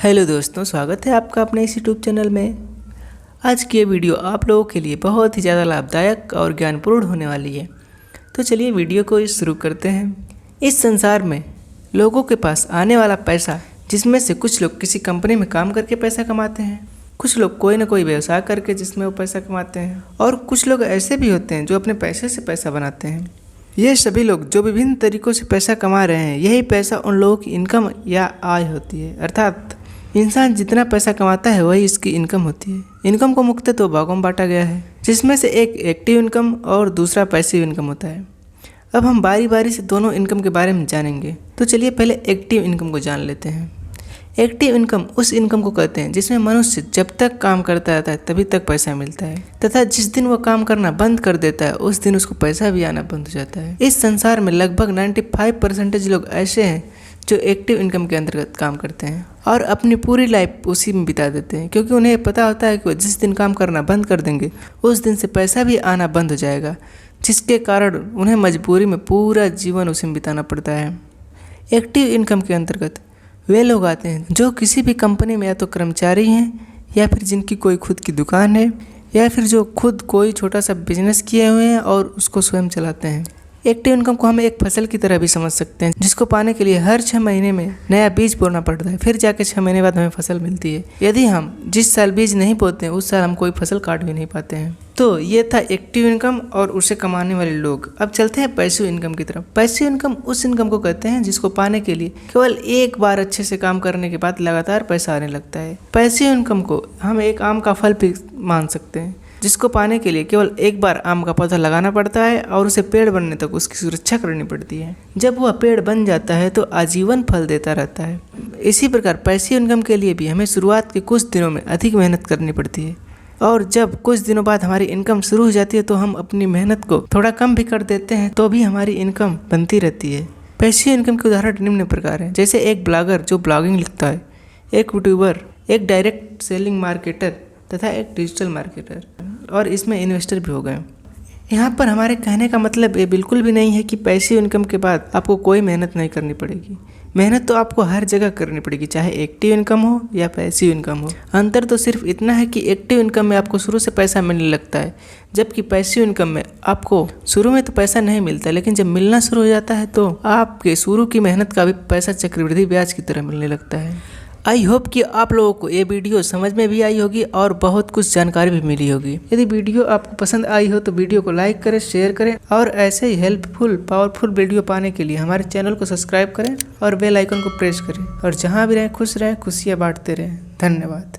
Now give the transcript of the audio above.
Hello दोस्तों, स्वागत है आपका अपने इस यूट्यूब चैनल में। आज की ये वीडियो आप लोगों के लिए बहुत ही ज़्यादा लाभदायक और ज्ञानपूर्ण होने वाली है। तो चलिए वीडियो को शुरू करते हैं। इस संसार में लोगों के पास आने वाला पैसा, जिसमें से कुछ लोग किसी कंपनी में काम करके पैसा कमाते हैं, कुछ लोग कोई ना कोई व्यवसाय करके जिसमें वो पैसा कमाते हैं, और कुछ लोग ऐसे भी होते हैं जो अपने पैसे से पैसा बनाते हैं। ये सभी लोग जो विभिन्न तरीक़ों से पैसा कमा रहे हैं, यही पैसा उन लोगों की इनकम या आय होती है। अर्थात इंसान जितना पैसा कमाता है वही इसकी इनकम होती है। इनकम को मुख्यतः दो भागों में बांटा गया है, जिसमें से एक एक्टिव इनकम और दूसरा पैसिव इनकम होता है। अब हम बारी बारी से दोनों इनकम के बारे में जानेंगे। तो चलिए पहले एक्टिव इनकम को जान लेते हैं। एक्टिव इनकम उस इनकम को कहते हैं जिसमें मनुष्य जब तक काम करता रहता है तभी तक पैसा मिलता है, तथा जिस दिन वो काम करना बंद कर देता है उस दिन उसको पैसा भी आना बंद हो जाता है। इस संसार में लगभग 95% लोग ऐसे हैं जो एक्टिव इनकम के अंतर्गत काम करते हैं और अपनी पूरी लाइफ उसी में बिता देते हैं, क्योंकि उन्हें पता होता है कि जिस दिन काम करना बंद कर देंगे उस दिन से पैसा भी आना बंद हो जाएगा, जिसके कारण उन्हें मजबूरी में पूरा जीवन उसी में बिताना पड़ता है। एक्टिव इनकम के अंतर्गत वे लोग आते हैं जो किसी भी कंपनी में या तो कर्मचारी हैं, या फिर जिनकी कोई खुद की दुकान है, या फिर जो खुद कोई छोटा सा बिजनेस किए हुए हैं और उसको स्वयं चलाते हैं। एक्टिव इनकम को हम एक फसल की तरह भी समझ सकते हैं, जिसको पाने के लिए हर 6 महीने में नया बीज बोना पड़ता है, फिर जाके 6 महीने बाद हमें फसल मिलती है। यदि हम जिस साल बीज नहीं बोते हैं उस साल हम कोई फसल काट भी नहीं पाते हैं। तो ये था एक्टिव इनकम और उसे कमाने वाले लोग। अब चलते हैं पैसिव इनकम की तरफ। पैसिव इनकम उस इनकम को कहते हैं जिसको पाने के लिए केवल एक बार अच्छे से काम करने के बाद लगातार पैसा आने लगता है। पैसिव इनकम को हम एक आम का फल भी मान सकते हैं, जिसको पाने के लिए केवल एक बार आम का पौधा लगाना पड़ता है और उसे पेड़ बनने तक उसकी सुरक्षा करनी पड़ती है। जब वह पेड़ बन जाता है तो आजीवन फल देता रहता है। इसी प्रकार पैसिव इनकम के लिए भी हमें शुरुआत के कुछ दिनों में अधिक मेहनत करनी पड़ती है, और जब कुछ दिनों बाद हमारी इनकम शुरू हो जाती है तो हम अपनी मेहनत को थोड़ा कम भी कर देते हैं तो भी हमारी इनकम बनती रहती है। पैसिव इनकम के उदाहरण निम्न प्रकार हैं, जैसे एक ब्लॉगर जो ब्लॉगिंग लिखता है, एक यूट्यूबर, एक डायरेक्ट सेलिंग मार्केटर तथा एक डिजिटल मार्केटर, और इसमें इन्वेस्टर भी हो गए। यहाँ पर हमारे कहने का मतलब ये बिल्कुल भी नहीं है कि पैसिव इनकम के बाद आपको कोई मेहनत नहीं करनी पड़ेगी। मेहनत तो आपको हर जगह करनी पड़ेगी, चाहे एक्टिव इनकम हो या पैसिव इनकम हो। अंतर तो सिर्फ इतना है कि एक्टिव इनकम में आपको शुरू से पैसा मिलने लगता है, जबकि पैसिव इनकम में आपको शुरू में तो पैसा नहीं मिलता, लेकिन जब मिलना शुरू हो जाता है तो आपके शुरू की मेहनत का भी पैसा चक्रवृद्धि ब्याज की तरह मिलने लगता है। आई होप कि आप लोगों को ये वीडियो समझ में भी आई होगी और बहुत कुछ जानकारी भी मिली होगी। यदि वीडियो आपको पसंद आई हो तो वीडियो को लाइक करें, शेयर करें, और ऐसे ही हेल्पफुल पावरफुल वीडियो पाने के लिए हमारे चैनल को सब्सक्राइब करें और बेल आइकन को प्रेस करें। और जहाँ भी रहें खुश रहें, खुशियाँ बांटते रहें। धन्यवाद।